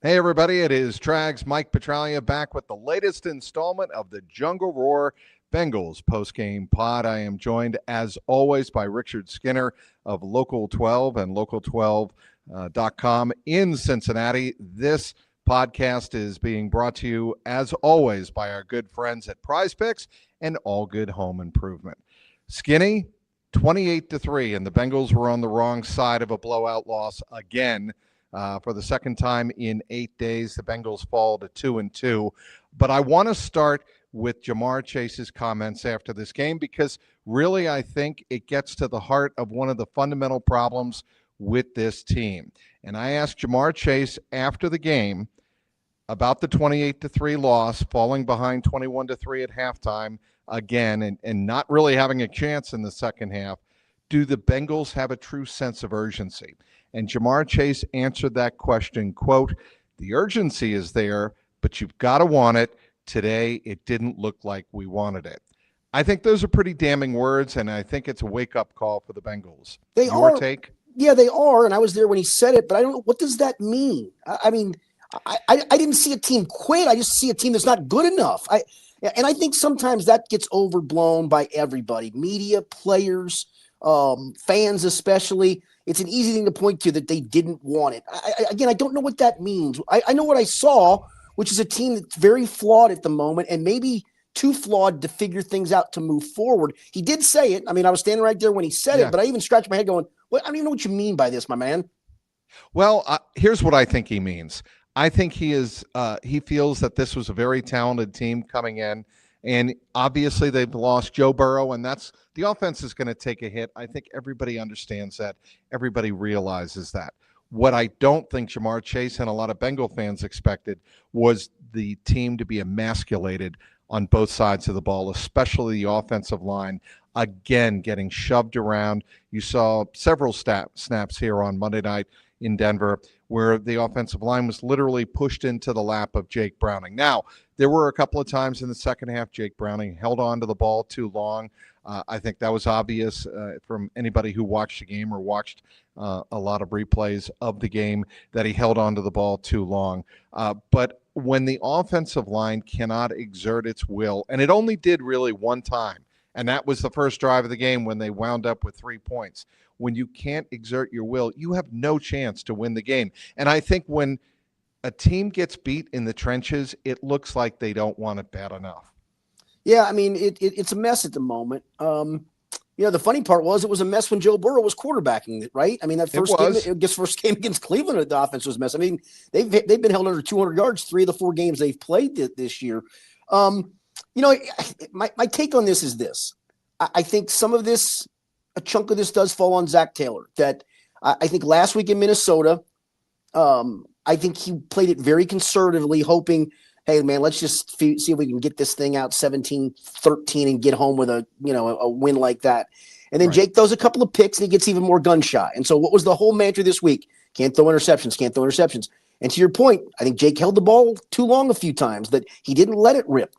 Hey, everybody, it is Trags Mike Petralia back with the latest installment of the Jungle Roar Bengals postgame pod. I am joined, as always, by Richard Skinner of Local 12 and local12.com in Cincinnati. This podcast is being brought to you, as always, by our good friends at Prize Picks and All Good Home Improvement. Skinny, 28-3, and the Bengals were on the wrong side of a blowout loss again. For the second time in 8 days, the Bengals fall to 2-2. But I want to start with Jamar Chase's comments after this game because really I think it gets to the heart of one of the fundamental problems with this team. And I asked Jamar Chase after the game about the 28-3 loss, falling behind 21-3 at halftime again, and not really having a chance in the second half. Do the Bengals have a true sense of urgency? And Jamar Chase answered that question, quote, "The urgency is there, but you've got to want it. Today, it didn't look like we wanted it." I think those are pretty damning words, and I think it's a wake-up call for the Bengals. Your take? Yeah, they are, and I was there when he said it, but I don't know, what does that mean? I didn't see a team quit. I just see a team that's not good enough. And I think sometimes that gets overblown by everybody, media, players, fans especially. It's an easy thing to point to that they didn't want it. I don't know what that means. I know what I saw, which is a team that's very flawed at the moment and maybe too flawed to figure things out to move forward. He did say it. I mean, I was standing right there when he said it, but I even scratched my head going, "What? I don't even know what you mean by this, my man." Well, here's what I think he means. I think he feels that this was a very talented team coming in. And obviously they've lost Joe Burrow, and the offense is going to take a hit. I think everybody understands that. Everybody realizes that. What I don't think Jamar Chase and a lot of Bengal fans expected was the team to be emasculated on both sides of the ball, especially the offensive line, again, getting shoved around. You saw several snaps here on Monday night in Denver where the offensive line was literally pushed into the lap of Jake Browning. Now, there were a couple of times in the second half Jake Browning held on to the ball too long. I think that was obvious from anybody who watched the game or watched a lot of replays of the game that he held on to the ball too long. But when the offensive line cannot exert its will, and it only did really one time, and that was the first drive of the game when they wound up with 3 points. When you can't exert your will, you have no chance to win the game. And I think when a team gets beat in the trenches, it looks like they don't want it bad enough. Yeah, I mean, it's a mess at the moment. The funny part was it was a mess when Joe Burrow was quarterbacking it, right? I mean, that first game against Cleveland, the offense was a mess. I mean, they've been held under 200 yards 3 of the 4 games they've played this year. My take on this is this. I think a chunk of this does fall on Zach Taylor. That I think last week in Minnesota, I think he played it very conservatively, hoping, hey, man, let's just see if we can get this thing out 17-13 and get home with a win like that. And then right. Jake throws a couple of picks and he gets even more gunshot. And so what was the whole mantra this week? Can't throw interceptions. And to your point, I think Jake held the ball too long a few times, that he didn't let it rip.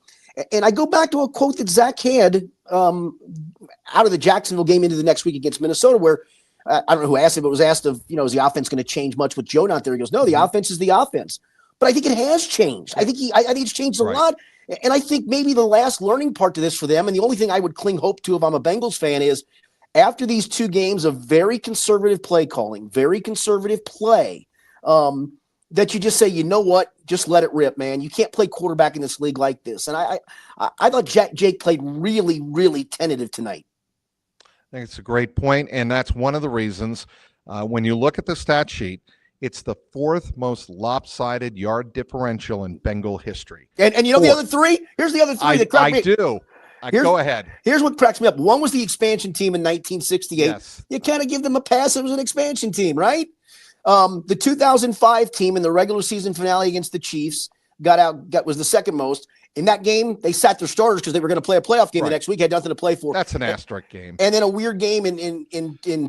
And I go back to a quote that Zach had out of the Jacksonville game into the next week against Minnesota, where I don't know who asked it, but it was asked is the offense going to change much with Joe not there? He goes, no, the offense is the offense. But I think it has changed. I think it's changed a lot. And I think maybe the last learning part to this for them, and the only thing I would cling hope to if I'm a Bengals fan, is after these 2 games of very conservative play calling, very conservative play, that you just say, you know what, just let it rip, man. You can't play quarterback in this league like this. And I thought Jake played really, really tentative tonight. I think it's a great point, and that's one of the reasons when you look at the stat sheet, it's the 4th most lopsided yard differential in Bengal history. And the other 3? Here's the other 3 that cracked me. I do. Go ahead. Here's what cracks me up. One was the expansion team in 1968. Yes. You kind of give them a pass. It was an expansion team, right? The 2005 team in the regular season finale against the Chiefs was the second most. In that game, they sat their starters because they were going to play a playoff game the next week, had nothing to play for. That's an asterisk game. And then a weird game in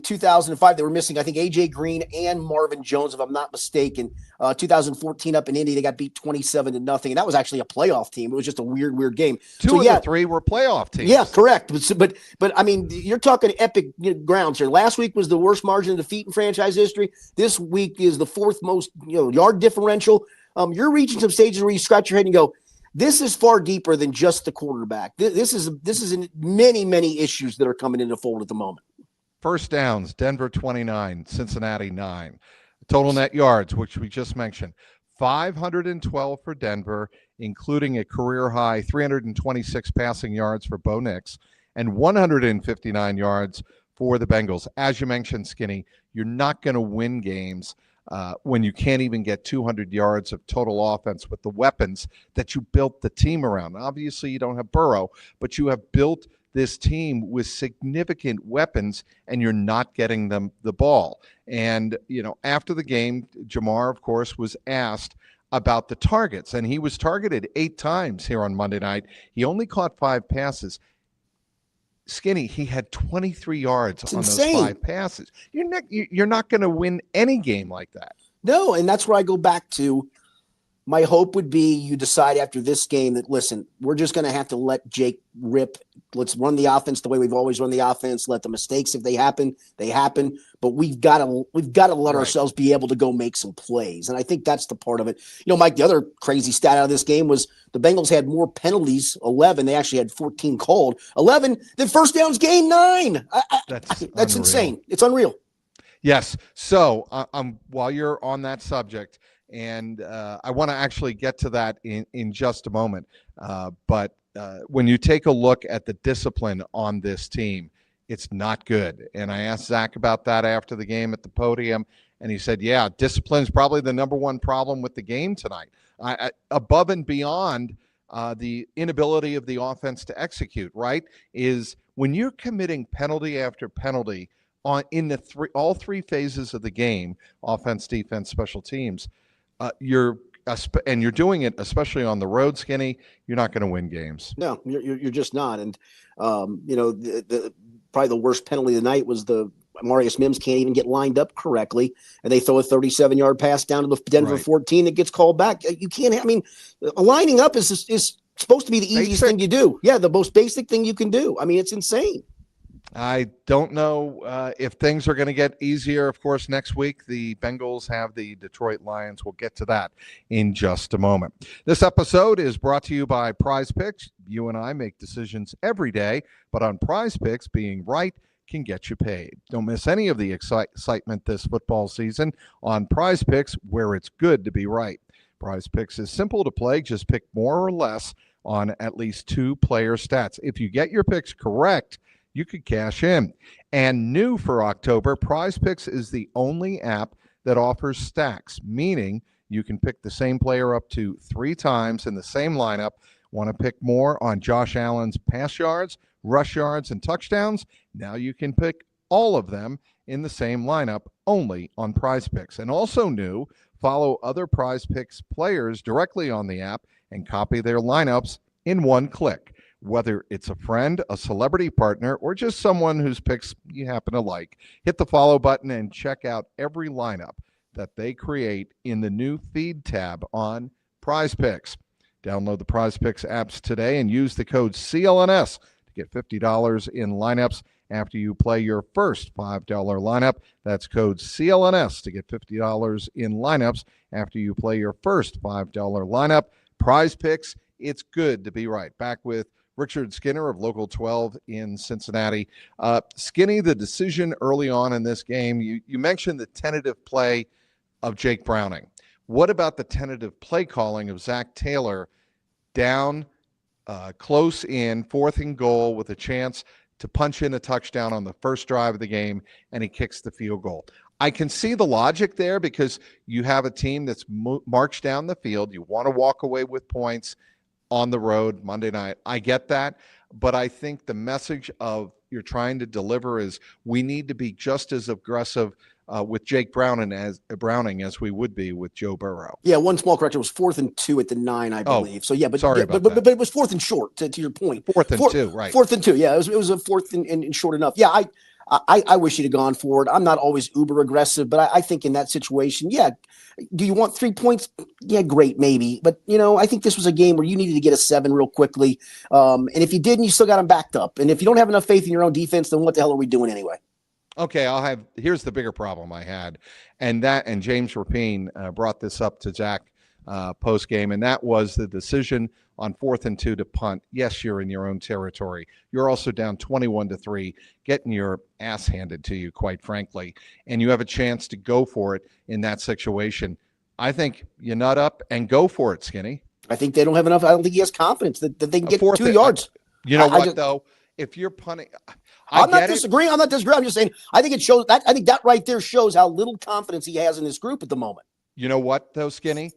2005, they were missing, I think, A.J. Green and Marvin Jones, if I'm not mistaken. 2014 up in Indy, they got beat 27-0, and that was actually a playoff team. It was just a weird game. Two of the 3 were playoff teams. Yeah, correct. But I mean, you're talking epic grounds here. Last week was the worst margin of defeat in franchise history. This week is the 4th most yard differential. you're reaching some stages where you scratch your head and you go, this is far deeper than just the quarterback. This is in many, many issues that are coming into fold at the moment. First downs, Denver 29, Cincinnati 9. Total net yards, which we just mentioned, 512 for Denver, including a career high 326 passing yards for Bo Nix and 159 yards for the Bengals. As you mentioned, Skinny, you're not going to win games when you can't even get 200 yards of total offense with the weapons that you built the team around. Obviously, you don't have Burrow, but you have built this team with significant weapons, and you're not getting them the ball. And, after the game, Jamar, of course, was asked about the targets, and he was targeted 8 times here on Monday night. He only caught 5 passes. Skinny, he had 23 yards on those 5 passes. You're not going to win any game like that. No, and that's where I go back to. My hope would be you decide after this game that, listen, we're just going to have to let Jake rip. Let's run the offense the way we've always run the offense. Let the mistakes, if they happen, they happen. But we've got to let ourselves be able to go make some plays. And I think that's the part of it. Mike, the other crazy stat out of this game was the Bengals had more penalties, 11. They actually had 14 called. 11, then first downs gained 9. That's insane. It's unreal. Yes. So while you're on that subject, and I want to actually get to that in just a moment. But when you take a look at the discipline on this team, it's not good. And I asked Zach about that after the game at the podium, and he said, yeah, discipline is probably the number one problem with the game tonight. Above and beyond the inability of the offense to execute, right, is when you're committing penalty after penalty in all 3 phases of the game, offense, defense, special teams, you're doing it, especially on the road, Skinny, you're not going to win games. No, you're just not. And, probably the worst penalty of the night was the Marius Mims can't even get lined up correctly, and they throw a 37-yard pass down to the Denver 14 that gets called back. You can't. Lining up is supposed to be the easiest thing you do. Yeah, the most basic thing you can do. It's insane. I don't know if things are going to get easier. Of course, next week, the Bengals have the Detroit Lions. We'll get to that in just a moment. This episode is brought to you by Prize Picks. You and I make decisions every day, but on Prize Picks, being right can get you paid. Don't miss any of the excitement this football season on Prize Picks, where it's good to be right. Prize Picks is simple to play. Just pick more or less on at least 2 player stats. If you get your picks correct, you could cash in. And new for October, Prize Picks is the only app that offers stacks, meaning you can pick the same player up to 3 times in the same lineup. Want to pick more on Josh Allen's pass yards, rush yards, and touchdowns? Now you can pick all of them in the same lineup only on Prize Picks. And also new, follow other Prize Picks players directly on the app and copy their lineups in one click. Whether it's a friend, a celebrity partner, or just someone whose picks you happen to like, hit the follow button and check out every lineup that they create in the new feed tab on Prize Picks. Download the Prize Picks apps today and use the code CLNS to get $50 in lineups after you play your first $5 lineup. That's code CLNS to get $50 in lineups after you play your first $5 lineup. Prize Picks, it's good to be right. Back with Richard Skinner of Local 12 in Cincinnati. Skinny, the decision early on in this game, you mentioned the tentative play of Jake Browning. What about the tentative play calling of Zach Taylor down close in 4th and goal with a chance to punch in a touchdown on the first drive of the game, and he kicks the field goal? I can see the logic there because you have a team that's marched down the field. You want to walk away with points on the road Monday night. I get that, but I think the message of you're trying to deliver is we need to be just as aggressive with Jake Browning as we would be with Joe Burrow. Yeah, one small correction. It was 4th and 2 at the 9, I believe. So yeah, but it was 4th and short. To your point, 4th and 2, right? 4th and 2. Yeah, it was a 4th and short enough. Yeah, I wish he'd have gone for it. I'm not always uber aggressive, but I think in that situation, yeah. Do you want 3 points? Yeah, great, maybe. But, I think this was a game where you needed to get a 7 real quickly. And if you didn't, you still got them backed up. And if you don't have enough faith in your own defense, then what the hell are we doing anyway? Okay, here's the bigger problem I had. And James Rapine brought this up to Zach post game, and that was the decision on 4th and 2 to punt. Yes, you're in your own territory. You're also down 21-3, getting your ass handed to you, quite frankly, and you have a chance to go for it in that situation. I think you nut up and go for it, Skinny. I think they don't have enough. I don't think he has confidence that they can get 2 yards. You know what, though? If you're punting, I'm not disagreeing. I'm just saying I think it shows that. I think that right there shows how little confidence he has in this group at the moment. You know what, though, Skinny?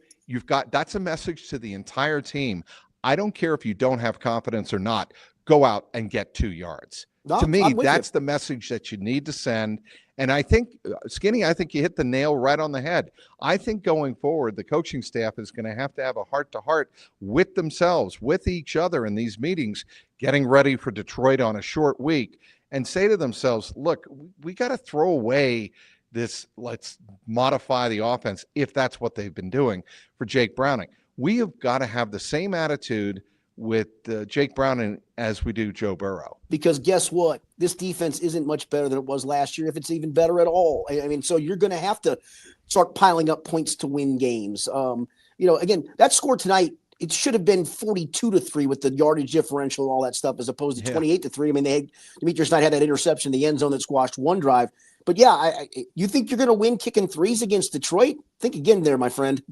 That's a message to the entire team. I don't care if you don't have confidence or not. Go out and get 2 yards. No, to me, that's the message that you need to send. And I think, Skinny, I think you hit the nail right on the head. I think going forward, the coaching staff is going to have a heart-to-heart with themselves, with each other in these meetings, getting ready for Detroit on a short week, and say to themselves, look, we got to throw away this, let's modify the offense, if that's what they've been doing for Jake Browning. We have got to have the same attitude with Jake Browning as we do Joe Burrow. Because guess what? This defense isn't much better than it was last year, if it's even better at all. I mean, so you're going to have to start piling up points to win games. Again, that score tonight, it should have been 42-3 with the yardage differential and all that stuff, as opposed to 28-3. I mean, Demetrius Knight had that interception in the end zone that squashed one drive. But yeah, you think you're going to win kicking threes against Detroit? Think again there, my friend.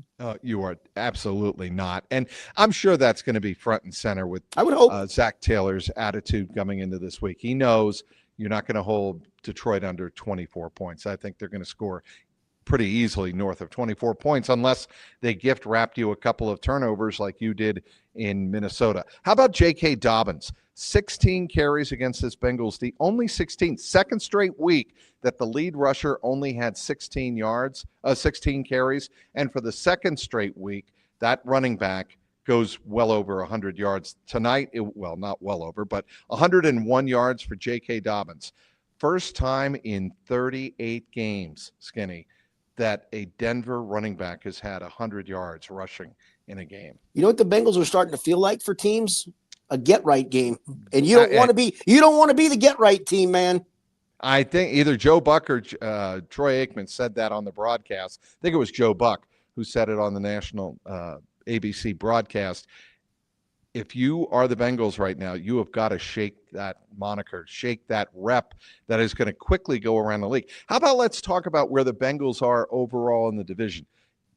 You are absolutely not. And I'm sure that's going to be front and center with I would hope. Zach Taylor's attitude coming into this week. He knows you're not going to hold Detroit under 24 points. I think they're going to score pretty easily north of 24 points unless they gift wrapped you a couple of turnovers like you did in Minnesota. How about J.K. Dobbins? 16 carries against this Bengals, the only 16, second straight week that the lead rusher only had 16 carries. And for the second straight week, that running back goes well over 100 yards. Tonight, not well over, but 101 yards for J.K. Dobbins. First time in 38 games, Skinny, that a Denver running back has had 100 yards rushing in a game. You know what the Bengals are starting to feel like for teams? A get-right game. And you don't want to be the get-right team, man. I think either Joe Buck or Troy Aikman said that on the broadcast. I think it was Joe Buck who said it on the national ABC broadcast. If you are the Bengals right now, you have got to shake that moniker, shake that rep that is going to quickly go around the league. How about let's talk about where the Bengals are overall in the division.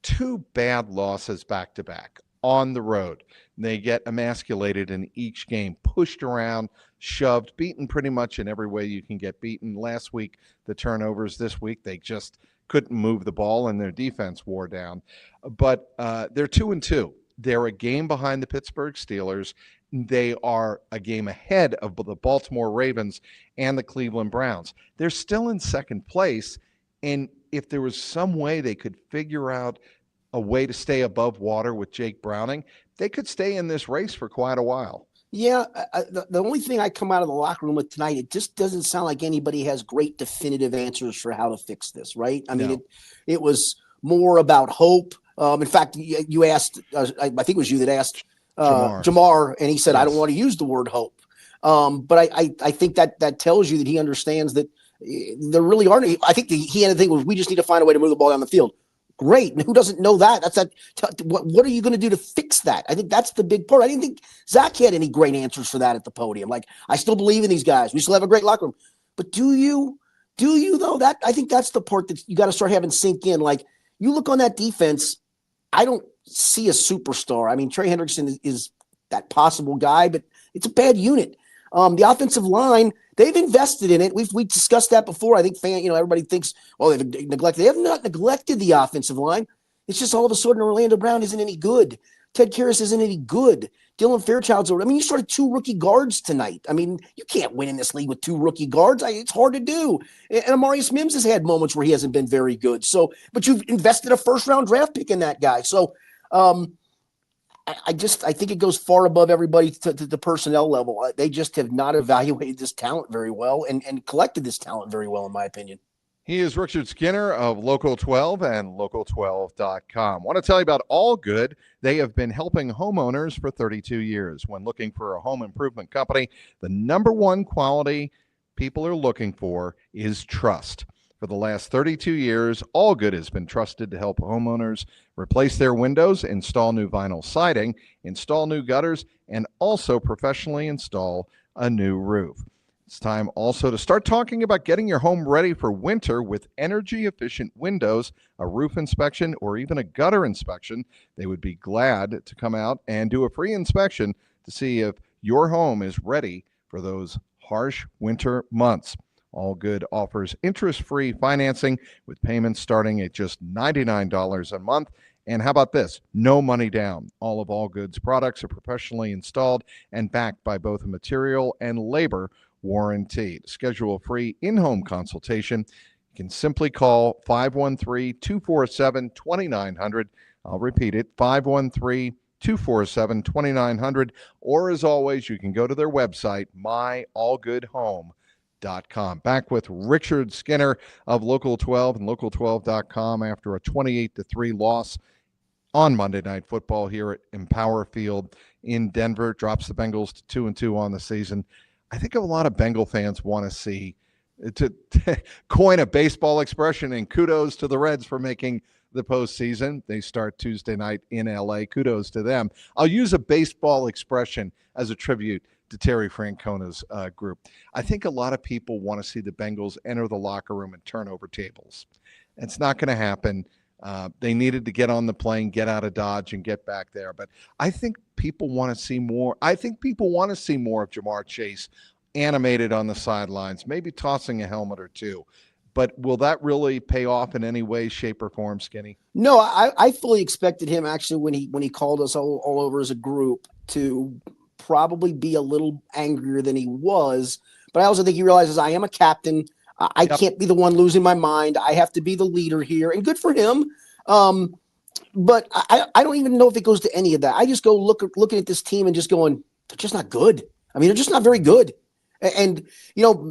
2 bad losses back-to-back on the road. They get emasculated in each game, pushed around, shoved, beaten pretty much in every way you can get beaten. Last week, the turnovers. This week, they just couldn't move the ball, and their defense wore down. But they're 2-2. They're a game behind the Pittsburgh Steelers. They are a game ahead of the Baltimore Ravens and the Cleveland Browns. They're still in second place, and if there was some way they could figure out a way to stay above water with Jake Browning, they could stay in this race for quite a while. Yeah, the only thing I come out of the locker room with tonight, it just doesn't sound like anybody has great definitive answers for how to fix this, right? I mean, it was more about hope. In fact, you asked, I think it was you that asked Jamar, and he said, yes. I don't want to use the word hope. But I think that tells you that he understands that there really aren't. I think he had the thing was we just need to find a way to move the ball down the field. Great. And who doesn't know that? What are you going to do to fix that? I think that's the big part. I didn't think Zach had any great answers for that at the podium. Like, I still believe in these guys. We still have a great locker room. But do you though? I think that's the part that you got to start having sink in. Like, you look on that defense, I don't see a superstar. I mean, Trey Hendrickson is that possible guy, but it's a bad unit. The offensive line, they've invested in it. We discussed that before. I think everybody thinks, they've neglected. They have not neglected the offensive line. It's just all of a sudden Orlando Brown isn't any good. Ted Karras isn't any good. Dylan Fairchild's over. I mean, you started 2 rookie guards tonight. I mean, you can't win in this league with 2 rookie guards. It's hard to do. And Amarius Mims has had moments where he hasn't been very good. So, but you've invested a first-round draft pick in that guy. So, I think it goes far above everybody to the personnel level. They just have not evaluated this talent very well and collected this talent very well, in my opinion. He is Richard Skinner of Local 12 and Local12.com. Want to tell you about All Good. They have been helping homeowners for 32 years. When looking for a home improvement company, the number one quality people are looking for is trust. For the last 32 years, All Good has been trusted to help homeowners replace their windows, install new vinyl siding, install new gutters, and also professionally install a new roof. It's time also to start talking about getting your home ready for winter with energy-efficient windows, a roof inspection, or even a gutter inspection. They would be glad to come out and do a free inspection to see if your home is ready for those harsh winter months. All Good offers interest-free financing with payments starting at just $99 a month. And how about this? No money down. All of All Good's products are professionally installed and backed by both a material and labor warranty. To schedule a free in-home consultation, you can simply call 513-247-2900. I'll repeat it, 513-247-2900. Or as always, you can go to their website, myallgoodhome.com. Back with Richard Skinner of Local 12 and local12.com after a 28-3 loss on Monday Night Football here at Empower Field in Denver. Drops the Bengals to 2-2 on the season. I think a lot of Bengal fans want to see, to coin a baseball expression, and kudos to the Reds for making the postseason. They start Tuesday night in LA. Kudos to them. I'll use a baseball expression as a tribute to Terry Francona's group. I think a lot of people want to see the Bengals enter the locker room and turn over tables. It's not going to happen. They needed to get on the plane, get out of Dodge, and get back there. But I think people want to see more. I think people want to see more of Jamar Chase animated on the sidelines, maybe tossing a helmet or two. But will that really pay off in any way, shape, or form, Skinny? No, I fully expected him actually when he called us all over as a group to probably be a little angrier than he was. But I also think he realizes I am a captain. I can't be the one losing my mind. I have to be the leader here, and good for him. But I don't even know if it goes to any of that. I just go looking at this team and just going, they're just not good. I mean, they're just not very good. And,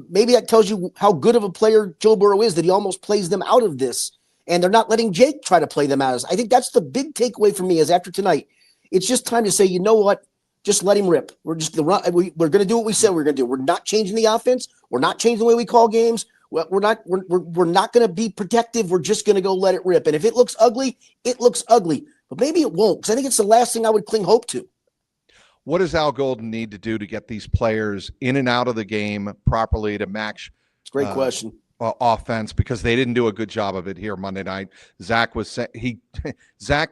maybe that tells you how good of a player Joe Burrow is, that he almost plays them out of this. And they're not letting Jake try to play them out. I think that's the big takeaway for me is after tonight, it's just time to say, you know what? Just let him rip. We're going to do what we said we we're going to do. We're not changing the offense. We're not changing the way we call games. We're not going to be protective. We're just going to go let it rip. And if it looks ugly, it looks ugly. But maybe it won't, because I think it's the last thing I would cling hope to. What does Al Golden need to do to get these players in and out of the game properly to match? It's a great question. Offense, because they didn't do a good job of it here Monday night. Zach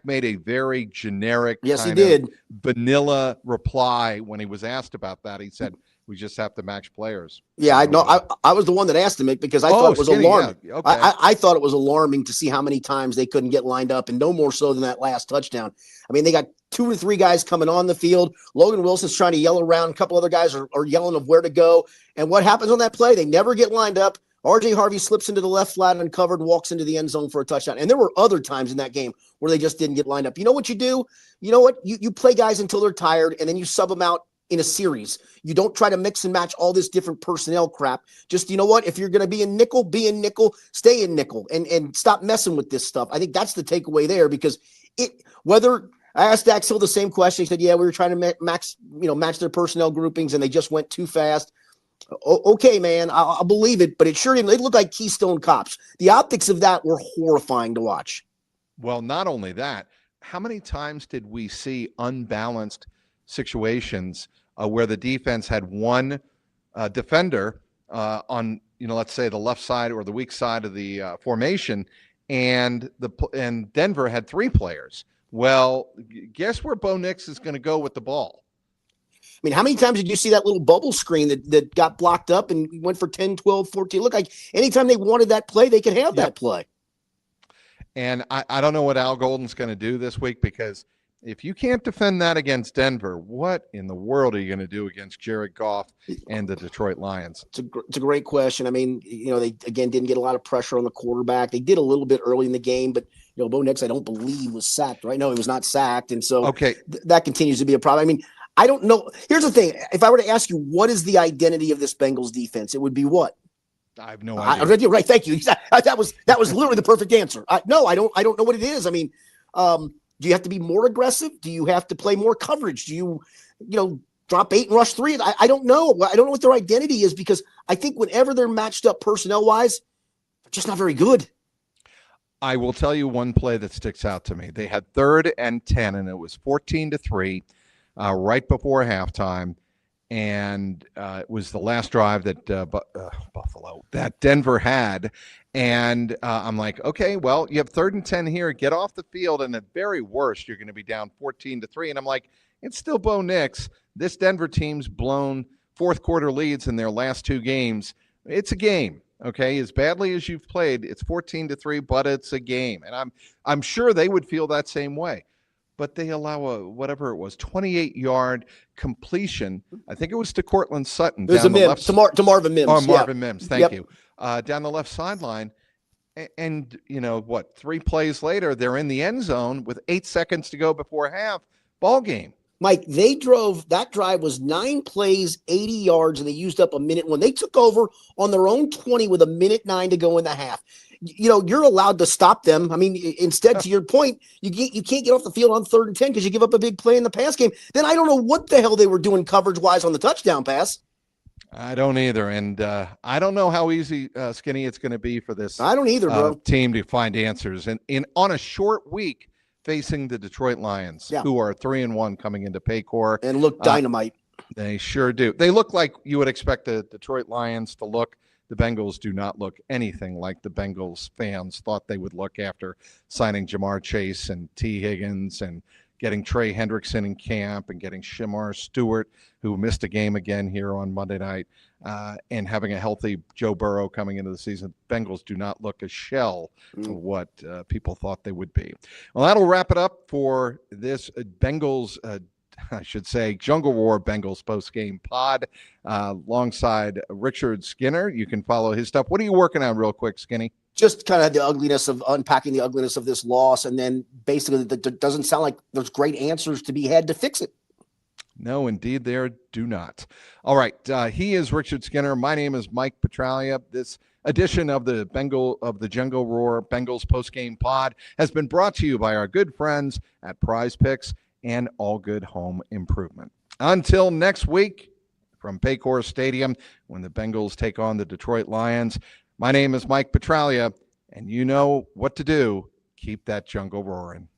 made a very generic, vanilla reply when he was asked about that. He said, "We just have to match players." Yeah, I know. I was the one that asked him it because I thought it was alarming. Yeah. Okay. I thought it was alarming to see how many times they couldn't get lined up, and no more so than that last touchdown. I mean, they got 2 or 3 guys coming on the field. Logan Wilson's trying to yell around. A couple other guys are yelling of where to go. And what happens on that play? They never get lined up. R.J. Harvey slips into the left flat uncovered, walks into the end zone for a touchdown. And there were other times in that game where they just didn't get lined up. You know what you do? You know what? You play guys until they're tired, and then you sub them out in a series. You don't try to mix and match all this different personnel crap. Just, you know what? If you're going to be in nickel, stay in nickel, and stop messing with this stuff. I think that's the takeaway there, because whether I asked Dax Hill the same question. He said, yeah, we were trying to match their personnel groupings, and they just went too fast. Okay, man, I'll believe it, but it sure didn't. They looked like Keystone Cops. The optics of that were horrifying to watch. Well, not only that, how many times did we see unbalanced situations where the defense had one defender on, let's say the left side or the weak side of the formation, and Denver had 3 players? Well, guess where Bo Nix is going to go with the ball? I mean, how many times did you see that little bubble screen that got blocked up and went for 10, 12, 14? It looked like anytime they wanted that play, they could have that play. And I don't know what Al Golden's going to do this week, because if you can't defend that against Denver, what in the world are you going to do against Jared Goff and the Detroit Lions? It's a great question. I mean, they, again, didn't get a lot of pressure on the quarterback. They did a little bit early in the game, but, Bo Nix, I don't believe, was sacked, right? No, he was not sacked. And so that continues to be a problem. I mean, I don't know. Here's the thing. If I were to ask you, what is the identity of this Bengals defense? It would be what? I have no idea. Right. Thank you. That was literally the perfect answer. No, I don't know what it is. I mean, do you have to be more aggressive? Do you have to play more coverage? Do you drop 8 and rush 3? I don't know. I don't know what their identity is, because I think whenever they're matched up personnel wise, just not very good. I will tell you one play that sticks out to me. They had 3rd and 10, and it was 14-3 right before halftime. And it was the last drive that that Denver had. And I'm like, okay, well, you have 3rd and 10 here. Get off the field, and at very worst, you're going to be down 14-3. And I'm like, it's still Bo Nix. This Denver team's blown fourth quarter leads in their last 2 games. It's a game. Okay, as badly as you've played, it's 14-3, but it's a game, and I'm sure they would feel that same way. But they allow a whatever it was, 28-yard completion. I think it was to Cortland Sutton. There's a Mims, to Marvin Mims. Oh, Marvin Mims. Thank you. Down the left sideline, and 3 plays later, they're in the end zone with 8 seconds to go before half. Ball game. Mike, that drive was 9 plays, 80 yards, and they used up a minute when they took over on their own 20 with 1:09 to go in the half. You're allowed to stop them. I mean, instead, to your point, you can't get off the field on 3rd and 10 because you give up a big play in the pass game. Then I don't know what the hell they were doing coverage-wise on the touchdown pass. I don't either, and I don't know how easy, Skinny, it's going to be for this I don't either, bro. Team to find answers. And on a short week, facing the Detroit Lions, who are 3-1 coming into Paycor. And look dynamite. They sure do. They look like you would expect the Detroit Lions to look. The Bengals do not look anything like the Bengals fans thought they would look after signing Jamar Chase and T. Higgins and getting Trey Hendrickson in camp and getting Shamar Stewart, who missed a game again here on Monday night, and having a healthy Joe Burrow coming into the season. Bengals do not look a shell of what people thought they would be. Well, that'll wrap it up for this Bengals, I should say, Jungle Roar Bengals post-game pod alongside Richard Skinner. You can follow his stuff. What are you working on real quick, Skinny? Just kind of the ugliness of unpacking the ugliness of this loss. And then basically it doesn't sound like there's great answers to be had to fix it. No, indeed, there do not. All right. He is Richard Skinner. My name is Mike Petralia. This edition of the Jungle Roar Bengals postgame pod has been brought to you by our good friends at Prize Picks and All Good Home Improvement. Until next week from Paycor Stadium, when the Bengals take on the Detroit Lions, my name is Mike Petralia, and you know what to do. Keep that jungle roaring.